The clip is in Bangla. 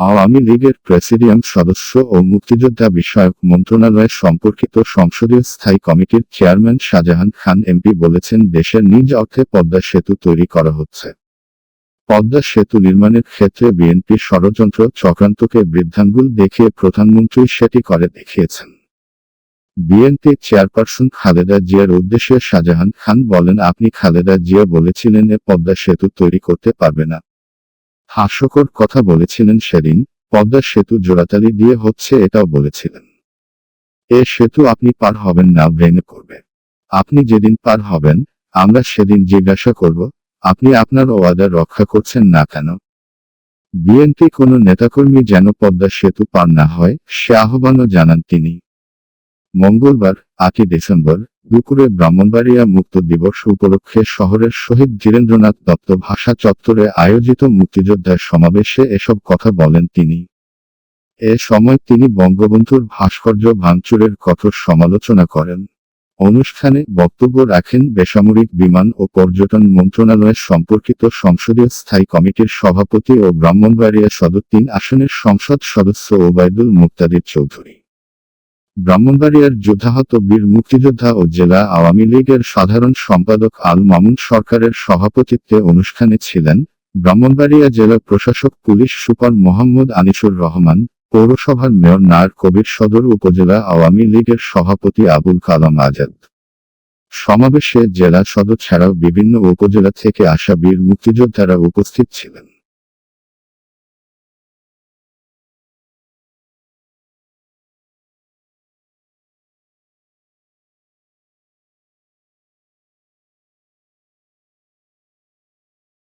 আওয়ামী লীগের প্রেসিডিয়াম সদস্য ও মুক্তিযোদ্ধা বিষয়ক মন্ত্রণালয় সম্পর্কিত সংসদীয় স্থায়ী কমিটির চেয়ারম্যান শাহজাহান খান এমপি বলেছেন, দেশের নিজ অর্থে পদ্মা সেতু তৈরি করা হচ্ছে। পদ্মা সেতু নির্মাণের ক্ষেত্রে বিএনপি ষড়যন্ত্র চক্রান্তকে বৃদ্ধাঙ্গুল দেখিয়ে প্রধানমন্ত্রী সেটি করে দেখিয়েছেন। বিএনপি চেয়ারপারসন খালেদা জিয়ার উদ্দেশ্যে শাহজাহান খান বলেন, আপনি খালেদা জিয়া বলেছিলেন পদ্মা সেতু তৈরি করতে পারবে না। হাস্যকর কথা বলেছিলেন সেদিন। পদ্মা সেতু জোড়াতালি দিয়ে হচ্ছে এটাও বলেছিলেন। এ সেতু আপনি পার হবেন না, ভেঙে পড়বে। আপনি যেদিন পার হবেন, আমরা সেদিন জিজ্ঞাসা করব, আপনি আপনার ওয়াদা রক্ষা করছেন না কেন? বিএনপি কোনো নেতাকর্মী যেন পদ্মা সেতু পার না হয়, সে আহ্বানও জানান তিনি। মঙ্গলবার 8 ডিসেম্বর দুপুরে ব্রাহ্মণবাড়িয়া মুক্ত দিবস উপলক্ষে শহরের শহীদ ধীরেন্দ্রনাথ দত্ত ভাষা চত্বরে আয়োজিত মুক্তিযোদ্ধার সমাবেশে এসব কথা বলেন তিনি। এ সময় তিনি বঙ্গবন্ধুর ভাস্কর্য ভাঙচুরের কঠোর সমালোচনা করেন। অনুষ্ঠানে বক্তব্য রাখেন বেসামরিক বিমান ও পর্যটন মন্ত্রণালয় সম্পর্কিত সংসদীয় স্থায়ী কমিটির সভাপতি ও ব্রাহ্মণবাড়িয়া সদর 3 আসনের সংসদ সদস্য ওবায়দুল মুক্তাদির চৌধুরী। ব্রাহ্মণবাড়িয়ার যুদ্ধাহত বীর মুক্তিযোদ্ধা ও জেলা আওয়ামী লীগের সাধারণ সম্পাদক আল মামুন সরকারের সভাপতিত্বে অনুষ্ঠানে ছিলেন ব্রাহ্মণবাড়িয়া জেলা প্রশাসক পুলিশ সুপার মোহাম্মদ আনিসুর রহমান, পৌরসভার মেয়র নায়ার কবির, সদর উপজেলা আওয়ামী লীগের সভাপতি আবুল কালাম আজাদ। সমাবেশে জেলা সদর ছাড়াও বিভিন্ন উপজেলা থেকে আসা বীর মুক্তিযোদ্ধারা উপস্থিত ছিলেন।